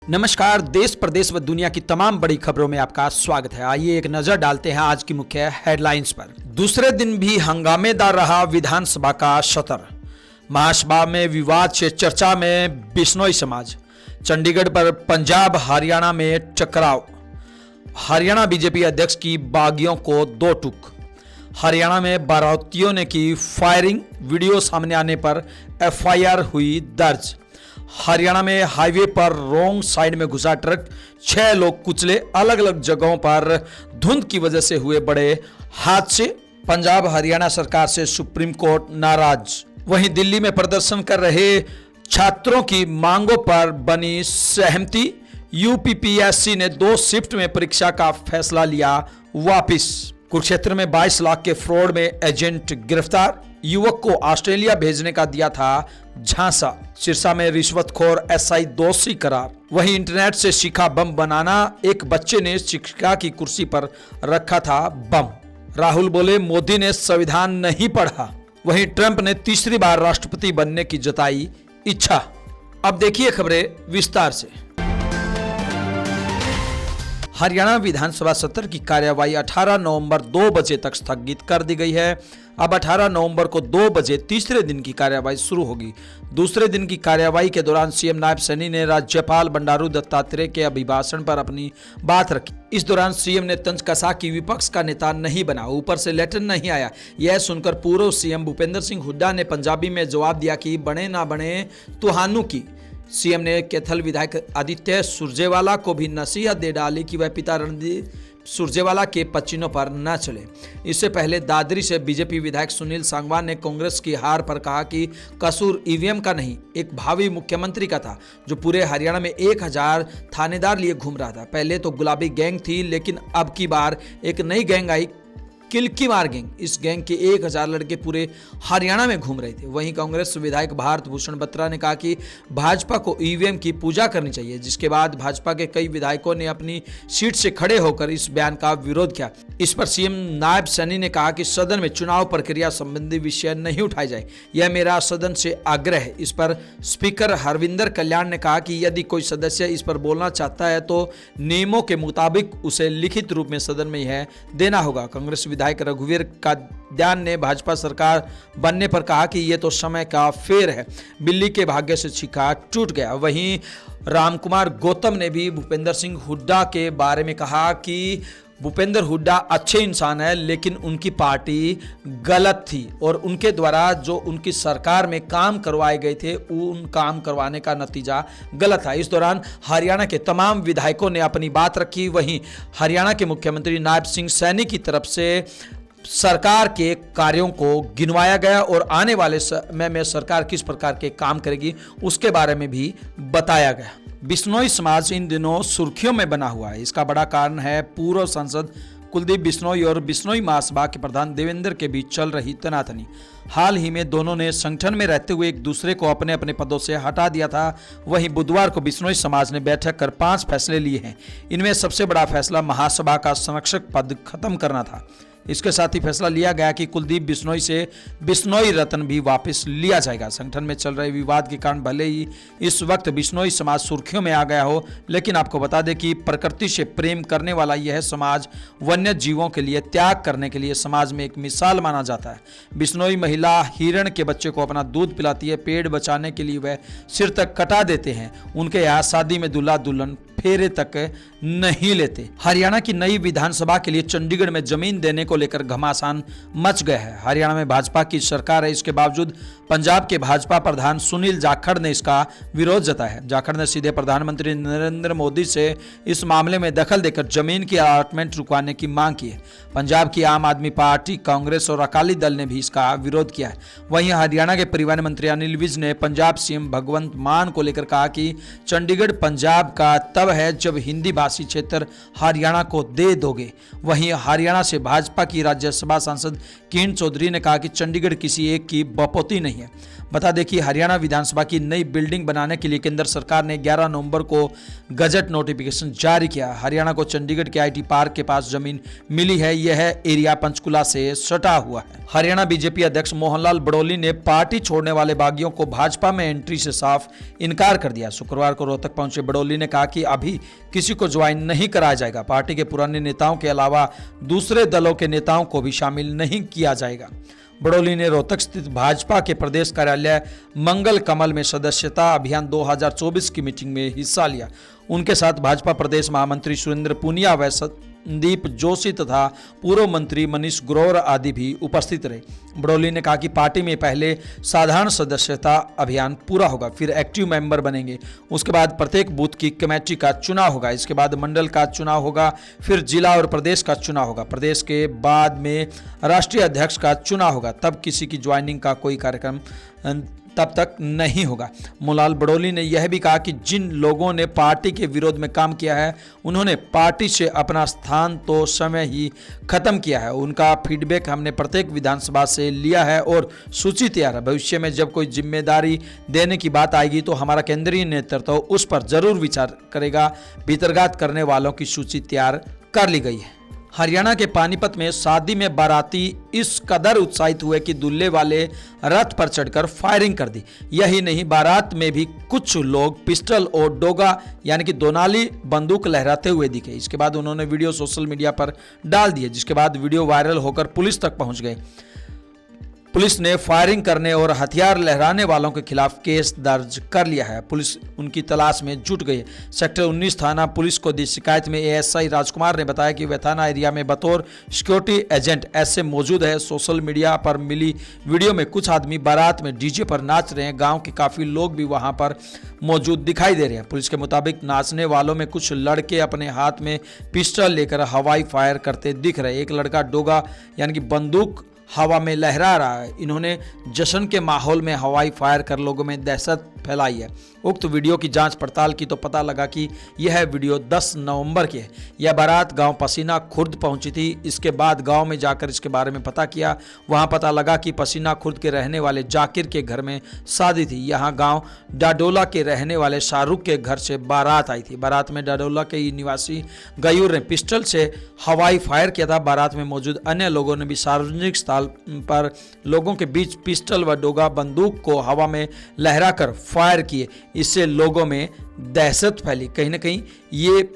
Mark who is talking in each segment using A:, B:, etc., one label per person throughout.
A: नमस्कार। देश प्रदेश व दुनिया की तमाम बड़ी खबरों में आपका स्वागत है। आइए एक नजर डालते हैं आज की मुख्य हेडलाइंस पर। दूसरे दिन भी हंगामेदार रहा विधानसभा का सत्र। महासभा में विवाद से चर्चा में बिश्नोई समाज। चंडीगढ़ पर पंजाब हरियाणा में टकराव। हरियाणा बीजेपी अध्यक्ष की बागियों को दो टूक। हरियाणा में बारातियों ने की फायरिंग, वीडियो सामने आने पर एफआईआर हुई दर्ज। हरियाणा में हाईवे पर रोंग साइड में घुसा ट्रक, 6 लोग कुचले। अलग अलग जगहों पर धुंध की वजह से हुए बड़े हादसे। पंजाब हरियाणा सरकार से सुप्रीम कोर्ट नाराज। वहीं दिल्ली में प्रदर्शन कर रहे छात्रों की मांगों पर बनी सहमति। यूपीपीएससी ने 2 शिफ्ट में परीक्षा का फैसला लिया वापिस। कुरुक्षेत्र में 22 लाख के फ्रॉड में एजेंट गिरफ्तार। युवक को ऑस्ट्रेलिया भेजने का दिया था झांसा। सिरसा में रिश्वतखोर एसआई दोषी करार। वहीं इंटरनेट से सीखा बम बनाना। एक बच्चे ने शिक्षिका की कुर्सी पर रखा था बम। राहुल बोले मोदी ने संविधान नहीं पढ़ा। वहीं ट्रंप ने तीसरी बार राष्ट्रपति बनने की जताई इच्छा। अब देखिए खबरें विस्तार से। हरियाणा विधानसभा सत्र की कार्यवाही 18 नवंबर 2 बजे तक स्थगित कर दी गई है। अब 18 नवंबर को 2 बजे तीसरे दिन की कार्यवाही शुरू होगी। दूसरे दिन की कार्यवाही के दौरान सीएम नायब सैनी ने राज्यपाल बंडारू दत्तात्रेय के अभिभाषण पर अपनी बात रखी। इस दौरान सीएम ने तंज कसा कि विपक्ष का नेता नहीं बना, ऊपर से लेटर नहीं आया। यह सुनकर पूर्व सीएम भूपेंद्र सिंह हुड्डा ने पंजाबी में जवाब दिया कि बने ना बने तुहानू की। सीएम ने कैथल विधायक आदित्य सुरजेवाला को भी नसीहत दे डाली कि वह पिता रणदीप सुरजेवाला के पच्चीनों पर न चले। इससे पहले दादरी से बीजेपी विधायक सुनील सांगवान ने कांग्रेस की हार पर कहा कि कसूर ईवीएम का नहीं, एक भावी मुख्यमंत्री का था जो पूरे हरियाणा में 1000 थानेदार लिए घूम रहा था। पहले तो गुलाबी गैंग थी, लेकिन अब की बार एक नई गैंग आई, किलकीमार गैंग। इस गैंग के 1000 लड़के पूरे हरियाणा में घूम रहे थे। वहीं कांग्रेस विधायक भारत भूषण बत्रा ने कहा कि भाजपा को ईवीएम की पूजा करनी चाहिए, जिसके बाद भाजपा के कई विधायकों ने अपनी सीट से खड़े होकर इस बयान का विरोध किया। इस पर सीएम नायब सैनी ने कहा कि सदन में चुनाव प्रक्रिया संबंधी विषय नहीं उठाए जाए, यह मेरा सदन से आग्रह है। इस पर स्पीकर हरविंदर कल्याण ने कहा कि यदि कोई सदस्य इस पर बोलना चाहता है तो नियमों के मुताबिक उसे लिखित रूप में सदन में यह देना होगा। कांग्रेस विधायक रघुवीर काद्यान ने भाजपा सरकार बनने पर कहा कि यह तो समय का फेर है, बिल्ली के भाग्य से छिका टूट गया। वहीं रामकुमार गौतम ने भी भूपेंद्र सिंह हुड्डा के बारे में कहा कि भूपेंद्र हुड्डा अच्छे इंसान है, लेकिन उनकी पार्टी गलत थी और उनके द्वारा जो उनकी सरकार में काम करवाए गए थे उन काम करवाने का नतीजा गलत था। इस दौरान हरियाणा के तमाम विधायकों ने अपनी बात रखी। वहीं हरियाणा के मुख्यमंत्री नायब सिंह सैनी की तरफ से सरकार के कार्यों को गिनवाया गया और आने वाले समय में सरकार किस प्रकार के काम करेगी उसके बारे में भी बताया गया। बिश्नोई समाज इन दिनों सुर्खियों में बना हुआ है। इसका बड़ा कारण है पूर्व सांसद कुलदीप बिश्नोई और बिश्नोई महासभा के प्रधान देवेंद्र के बीच चल रही तनातनी। हाल ही में दोनों ने संगठन में रहते हुए एक दूसरे को अपने अपने पदों से हटा दिया था। वहीं बुधवार को बिश्नोई समाज ने बैठक कर 5 फैसले लिए हैं। इनमें सबसे बड़ा फैसला महासभा का संरक्षक पद खत्म करना था। इसके साथ ही फैसला लिया गया कि कुलदीप बिश्नोई से बिश्नोई रत्न भी वापस लिया जाएगा। संगठन में चल रहे विवाद के कारण भले ही इस वक्त बिश्नोई समाज सुर्खियों में आ गया हो, लेकिन आपको बता दें कि प्रकृति से प्रेम करने वाला यह समाज वन्य जीवों के लिए त्याग करने के लिए समाज में एक मिसाल माना जाता है। बिश्नोई महिला हिरण के बच्चे को अपना दूध पिलाती है, पेड़ बचाने के लिए वह सिर तक कटा देते हैं। उनके यहाँ शादी में दूल्हा दुल्हन फेरे तक नहीं लेते। हरियाणा की नई विधानसभा के लिए चंडीगढ़ में जमीन देने को लेकर घमासान मच गया है। हरियाणा में भाजपा की सरकार है, इसके बावजूद पंजाब के भाजपा प्रधान सुनील जाखड़ ने इसका विरोध जताया है। जाखड़ ने सीधे प्रधानमंत्री नरेंद्र मोदी से इस मामले में दखल देकर जमीन की अलॉटमेंट रुकवाने की मांग की है। पंजाब की आम आदमी पार्टी, कांग्रेस और अकाली दल ने भी इसका विरोध किया है। वहीं हरियाणा के परिवहन मंत्री अनिल विज ने पंजाब सीएम भगवंत मान को लेकर कहा कि चंडीगढ़ पंजाब का तब है जब हिंदी भाषी क्षेत्र हरियाणा को दे दोगे। वहीं हरियाणा से भाजपा की राज्यसभा सांसद किरण चौधरी ने कहा कि चंडीगढ़ किसी एक की बपौती नहीं है। बता दें कि हरियाणा विधानसभा की नई बिल्डिंग बनाने के लिए केंद्र सरकार ने 11 नवंबर को गजट नोटिफिकेशन जारी किया। हरियाणा को चंडीगढ़ के आईटी पार्क के पास जमीन मिली है। यह एरिया पंचकुला से सटा हुआ है। हरियाणा बीजेपी अध्यक्ष मोहनलाल बड़ोली ने पार्टी छोड़ने वाले बागियों को भाजपा में एंट्री से साफ इनकार कर दिया। शुक्रवार को रोहतक पहुंचे बड़ोली ने कहा कि अभी किसी को ज्वाइन नहीं कराया जाएगा। पार्टी के पुराने नेताओं के अलावा दूसरे दलों के नेताओं को भी शामिल नहीं किया जाएगा। बड़ोली ने रोहतक स्थित भाजपा के प्रदेश कार्यालय मंगल कमल में सदस्यता अभियान 2024 की मीटिंग में हिस्सा लिया। उनके साथ भाजपा प्रदेश महामंत्री सुरेंद्र पुनिया व संदीप जोशी तथा पूर्व मंत्री मनीष ग्रोवर आदि भी उपस्थित रहे। बड़ोली ने कहा कि पार्टी में पहले साधारण सदस्यता अभियान पूरा होगा, फिर एक्टिव मेंबर बनेंगे, उसके बाद प्रत्येक बूथ की कमेटी का चुनाव होगा, इसके बाद मंडल का चुनाव होगा, फिर जिला और प्रदेश का चुनाव होगा, प्रदेश के बाद में राष्ट्रीय अध्यक्ष का चुनाव होगा। तब किसी की ज्वाइनिंग का कोई कार्यक्रम तब तक नहीं होगा। मोहनलाल बड़ोली ने यह भी कहा कि जिन लोगों ने पार्टी के विरोध में काम किया है उन्होंने पार्टी से अपना स्थान तो समय ही खत्म किया है। उनका फीडबैक हमने प्रत्येक विधानसभा से लिया है और सूची तैयार है। भविष्य में जब कोई जिम्मेदारी देने की बात आएगी तो हमारा केंद्रीय नेतृत्व उस पर जरूर विचार करेगा। भीतरघात करने वालों की सूची तैयार कर ली गई है। हरियाणा के पानीपत में शादी में बाराती इस कदर उत्साहित हुए कि दूल्हे वाले रथ पर चढ़कर फायरिंग कर दी। यही नहीं, बारात में भी कुछ लोग पिस्टल और डोगा यानी कि दोनाली बंदूक लहराते हुए दिखे। इसके बाद उन्होंने वीडियो सोशल मीडिया पर डाल दिए, जिसके बाद वीडियो वायरल होकर पुलिस तक पहुंच गए। पुलिस ने फायरिंग करने और हथियार लहराने वालों के खिलाफ केस दर्ज कर लिया है। पुलिस उनकी तलाश में जुट गई। सेक्टर 19 थाना पुलिस को दी शिकायत में एएसआई राजकुमार ने बताया कि वह थाना एरिया में बतौर सिक्योरिटी एजेंट ऐसे मौजूद है। सोशल मीडिया पर मिली वीडियो में कुछ आदमी बारात में डीजे पर नाच रहे हैं। गांव के काफी लोग भी वहां पर मौजूद दिखाई दे रहे हैं। पुलिस के मुताबिक नाचने वालों में कुछ लड़के अपने हाथ में पिस्टल लेकर हवाई फायर करते दिख रहे। एक लड़का डोगा यानी कि बंदूक हवा में लहरा रहा है। इन्होंने जश्न के माहौल में हवाई फायर कर लोगों में दहशत फैलाई है। उक्त वीडियो की जांच पड़ताल की तो पता लगा कि यह वीडियो 10 नवंबर की है। यह बारात गांव पसीना खुर्द पहुंची थी। इसके बाद गांव में जाकर इसके बारे में पता किया। वहां पता लगा कि पसीना खुर्द के रहने वाले जाकिर के घर में शादी थी। यहां गांव डाडोला के रहने वाले शाहरुख के घर से बारात आई थी। बारात में डाडोला के निवासी गयूर ने पिस्टल से हवाई फायर किया था। बारात में मौजूद अन्य लोगों ने भी सार्वजनिक स्थल पर लोगों के बीच पिस्टल व डोगा बंदूक को हवा में लहराकर फायर किए। इससे लोगों में दहशत फैली। कहीं ना कहीं ये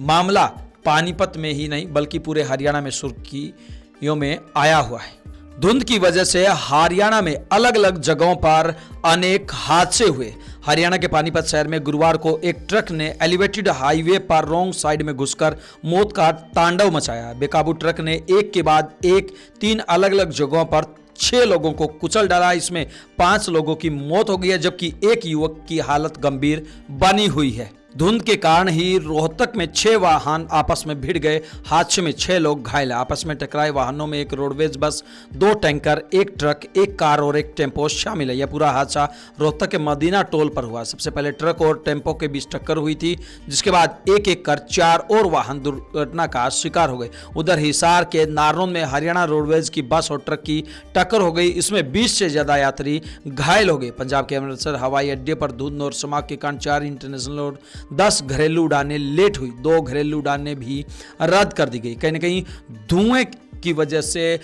A: मामला पानीपत में ही नहीं बल्कि पूरे हरियाणा में सुर्खियों में आया हुआ है। धुंध की वजह से हरियाणा में अलग अलग जगहों पर अनेक हादसे हुए। हरियाणा के पानीपत शहर में गुरुवार को एक ट्रक ने एलिवेटेड हाईवे पर रॉन्ग साइड में घुसकर मौत का तांडव मचाया। बेकाबू ट्रक ने एक के बाद एक 3 अलग अलग जगहों पर 6 लोगों को कुचल डाला। इसमें 5 लोगों की मौत हो गई है जबकि एक युवक की हालत गंभीर बनी हुई है। धुंध के कारण ही रोहतक में 6 वाहन आपस में भिड़ गए। हादसे में 6 लोग घायल। आपस में टकराए वाहनों में एक roadways bus, 2 tanker, 1 truck, 1 car और 1 टेम्पो शामिल है। यह पूरा हादसा रोहतक के मदीना टोल पर हुआ। सबसे पहले ट्रक और टेम्पो के बीच टक्कर हुई थी, जिसके बाद एक एक कर 4 और वाहन दुर्घटना का शिकार हो गए। उधर हिसार के नारनौल में हरियाणा रोडवेज की बस और ट्रक की टक्कर हो गई। इसमें 20 से ज्यादा यात्री घायल हो गए। पंजाब के अमृतसर हवाई अड्डे पर धुंध और स्मॉग के कारण 4 इंटरनेशनल और 10 घरेलू उड़ानें लेट हुई। 2 घरेलू उड़ानें भी रद्द कर दी गई। कहीं ना कहीं धुएं की वजह से,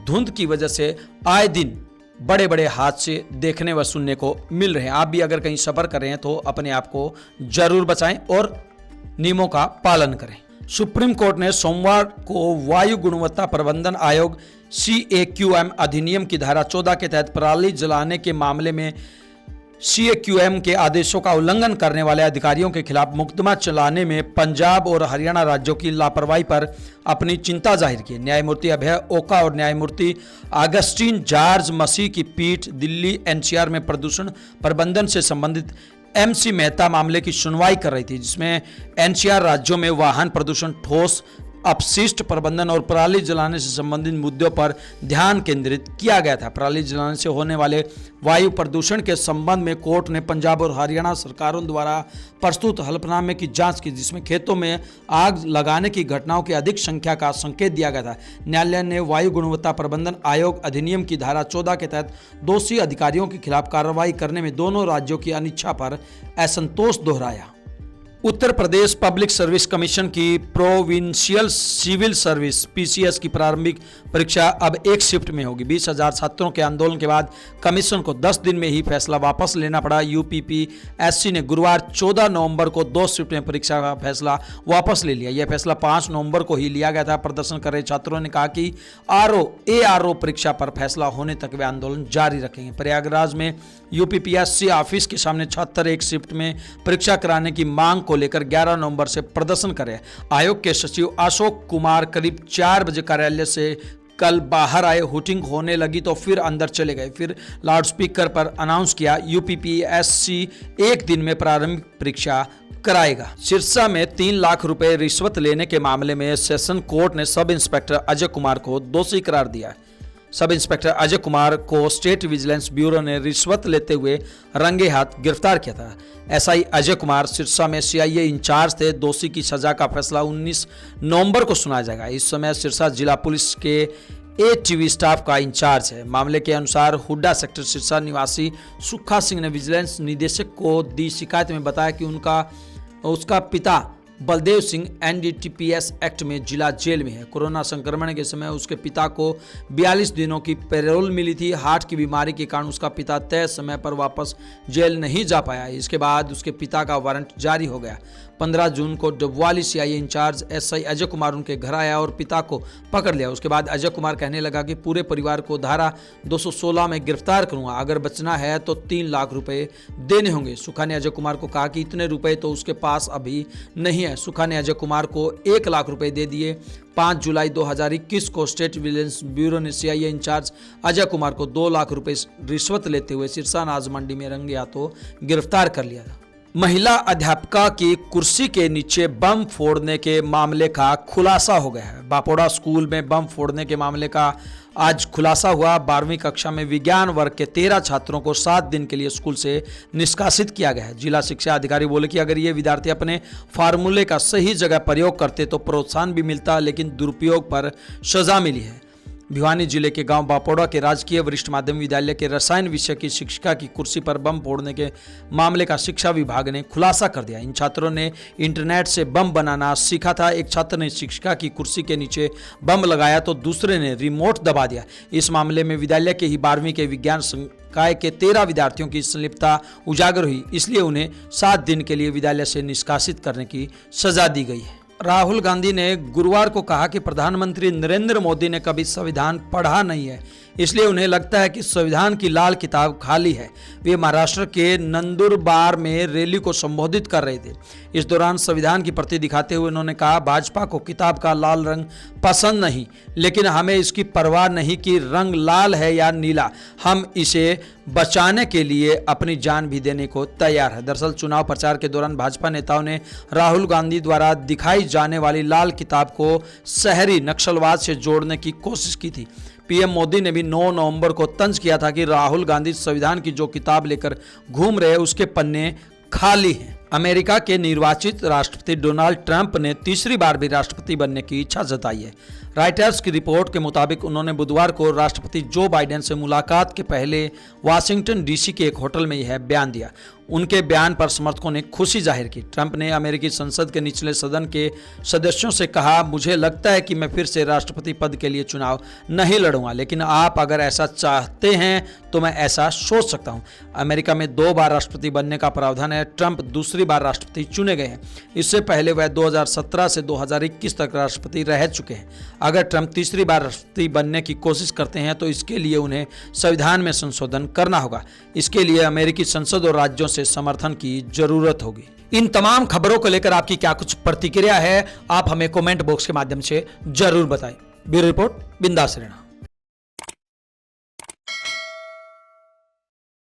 A: धुंध की वजह से आए दिन बड़े बड़े हादसे देखने व सुनने को मिल रहे हैं। आप भी अगर कहीं सफर कर रहे हैं तो अपने आप को जरूर बचाएं और नियमों का पालन करें। सुप्रीम कोर्ट ने सोमवार को वायु गुणवत्ता प्रबंधन आयोग CAQM अधिनियम की धारा 14 के तहत पराली जलाने के मामले में CAQM के आदेशों का उल्लंघन करने वाले अधिकारियों के खिलाफ मुकदमा चलाने में पंजाब और हरियाणा राज्यों की लापरवाही पर अपनी चिंता जाहिर की। न्यायमूर्ति अभय ओका और न्यायमूर्ति अगस्टीन जॉर्ज मसीह की पीठ दिल्ली NCR में प्रदूषण प्रबंधन से संबंधित MC मेहता मामले की सुनवाई कर रही थी, जिसमें NCR राज्यों में वाहन प्रदूषण, ठोस अपशिष्ट प्रबंधन और पराली जलाने से संबंधित मुद्दों पर ध्यान केंद्रित किया गया था। पराली जलाने से होने वाले वायु प्रदूषण के संबंध में कोर्ट ने पंजाब और हरियाणा सरकारों द्वारा प्रस्तुत हलफनामे की जांच की, जिसमें खेतों में आग लगाने की घटनाओं की अधिक संख्या का संकेत दिया गया था। न्यायालय ने वायु गुणवत्ता प्रबंधन आयोग अधिनियम की धारा 14 के तहत दोषी अधिकारियों के खिलाफ कार्रवाई करने में दोनों राज्यों की अनिच्छा पर असंतोष दोहराया। Uttar Pradesh public service commission की प्रोविंशियल सिविल सर्विस पीसीएस की प्रारंभिक परीक्षा अब एक शिफ्ट में होगी। 20,000 छात्रों के आंदोलन के बाद कमीशन को 10 दिन में ही फैसला वापस लेना पड़ा। यूपीपीएससी ने गुरुवार 14 नवंबर को 2 शिफ्ट में परीक्षा का फैसला वापस ले लिया। यह फैसला 5 नवंबर को ही लिया गया था। प्रदर्शन कर रहे छात्रों ने कहा कि ARO परीक्षा पर फैसला होने तक वे आंदोलन जारी रखेंगे। प्रयागराज में यूपीपीएससी ऑफिस के सामने छात्र एक शिफ्ट में परीक्षा कराने की मांग को लेकर 11 नवंबर से प्रदर्शन करे। आयोग के सचिव अशोक कुमार करीब 4 बजे कार्यालय से कल बाहर आए। हुटिंग होने लगी तो फिर अंदर चले गए, फिर लाउडस्पीकर पर अनाउंस किया यूपीपीएससी एक दिन में प्रारंभिक परीक्षा कराएगा। सिरसा में 3 लाख रुपए रिश्वत लेने के मामले में सेशन कोर्ट ने सब इंस्पेक्टर अजय कुमार को दोषी करार दिया है। सब इंस्पेक्टर अजय कुमार को स्टेट विजिलेंस ब्यूरो ने रिश्वत लेते हुए रंगे हाथ गिरफ्तार किया था। एसआई अजय कुमार सिरसा में सीआईए इंचार्ज थे। दोषी की सजा का फैसला 19 नवंबर को सुना जाएगा। इस समय सिरसा जिला पुलिस के एटीवी स्टाफ का इंचार्ज है। मामले के अनुसार हुड्डा सेक्टर सिरसा निवासी सुखा सिंह ने विजिलेंस निदेशक को दी शिकायत में बताया कि उसका पिता बलदेव सिंह एनडीपीएस एक्ट में जिला जेल में है। कोरोना संक्रमण के समय उसके पिता को 42 दिनों की पैरोल मिली थी। हार्ट की बीमारी के कारण उसका पिता तय समय पर वापस जेल नहीं जा पाया। इसके बाद उसके पिता का वारंट जारी हो गया। 15 जून को Dabwali CIA incharge SI Ajay Kumar उनके घर आया और पिता को पकड़ लिया। उसके बाद अजय कुमार कहने लगा कि पूरे परिवार को धारा 216 में गिरफ्तार करूंगा, अगर बचना है तो 3 लाख रुपए देने होंगे। सुखा ने अजय कुमार को कहा कि इतने रुपए तो उसके पास अभी नहीं है। सुखा ने अजय कुमार को 1 लाख रुपए दे दिए। 5 जुलाई 2021 को स्टेट विजिलेंस ब्यूरो ने सीआईए इंचार्ज अजय कुमार को 2 लाख रुपए रिश्वत लेते हुए सिरसा अनाज मंडी में रंगे हाथों गिरफ्तार कर लिया था। महिला अध्यापिका की कुर्सी के नीचे बम फोड़ने के मामले का खुलासा हो गया है। बापोड़ा स्कूल में बम फोड़ने के मामले का आज खुलासा हुआ। 12वीं कक्षा में विज्ञान वर्ग के 13 छात्रों को 7 दिन के लिए स्कूल से निष्कासित किया गया है। जिला शिक्षा अधिकारी बोले कि अगर ये विद्यार्थी अपने फार्मूले का सही जगह प्रयोग करते तो प्रोत्साहन भी मिलता, लेकिन दुरुपयोग पर सजा मिली है। भिवानी जिले के गांव बापोड़ा के राजकीय वरिष्ठ माध्यमिक विद्यालय के रसायन विषय की शिक्षिका की कुर्सी पर बम फोड़ने के मामले का शिक्षा विभाग ने खुलासा कर दिया। इन छात्रों ने इंटरनेट से बम बनाना सीखा था। एक छात्र ने शिक्षिका की कुर्सी के नीचे बम लगाया तो दूसरे ने रिमोट दबा दिया। इस मामले में विद्यालय के ही 12वीं के विज्ञान संकाय के 13 विद्यार्थियों की संलिप्तता उजागर हुई, इसलिए उन्हें 7 दिन के लिए विद्यालय से निष्कासित करने की सजा दी गई है। राहुल गांधी ने गुरुवार को कहा कि प्रधानमंत्री नरेंद्र मोदी ने कभी संविधान पढ़ा नहीं है, इसलिए उन्हें लगता है कि संविधान की लाल किताब खाली है। वे महाराष्ट्र के नंदुरबार में रैली को संबोधित कर रहे थे। इस दौरान संविधान की प्रति दिखाते हुए उन्होंने कहा, भाजपा को किताब का लाल रंग पसंद नहीं, लेकिन हमें इसकी परवाह नहीं कि रंग लाल है या नीला, हम इसे बचाने के लिए अपनी जान भी देने को तैयार है। दरअसल चुनाव प्रचार के दौरान भाजपा नेताओं ने राहुल गांधी द्वारा दिखाई जाने वाली लाल किताब को शहरी नक्सलवाद से जोड़ने की कोशिश की थी। पीएम मोदी ने भी 9 नवंबर को तंज किया था कि राहुल गांधी संविधान की जो किताब लेकर घूम रहे उसके पन्ने खाली हैं। अमेरिका के निर्वाचित राष्ट्रपति डोनाल्ड ट्रंप ने तीसरी बार भी राष्ट्रपति बनने की इच्छा जताई है। रॉयटर्स की रिपोर्ट के मुताबिक उन्होंने बुधवार को राष्ट्रपति जो बाइडेन से मुलाकात के पहले वाशिंगटन डीसी के एक होटल में यह बयान दिया। उनके बयान पर समर्थकों ने खुशी जाहिर की। ट्रंप ने अमेरिकी संसद के निचले सदन के सदस्यों से कहा, मुझे लगता है कि मैं फिर से राष्ट्रपति पद के लिए चुनाव नहीं लड़ूंगा, लेकिन आप अगर ऐसा चाहते हैं तो मैं ऐसा सोच सकता हूं। अमेरिका में 2 बार राष्ट्रपति बनने का प्रावधान है। ट्रंप दूसरी बार राष्ट्रपति चुने गए हैं। इससे पहले वह 2017 से 2021 तक राष्ट्रपति रह चुके हैं। अगर ट्रंप तीसरी बार राष्ट्रपति बनने की कोशिश करते हैं तो इसके लिए उन्हें संविधान में संशोधन करना होगा। इसके लिए अमेरिकी संसद और राज्यों से समर्थन की जरूरत होगी। इन तमाम खबरों को लेकर आपकी क्या कुछ प्रतिक्रिया है, आप हमें कमेंट बॉक्स के माध्यम से जरूर बताएं। ब्यूरो रिपोर्ट, बिंदास रहना।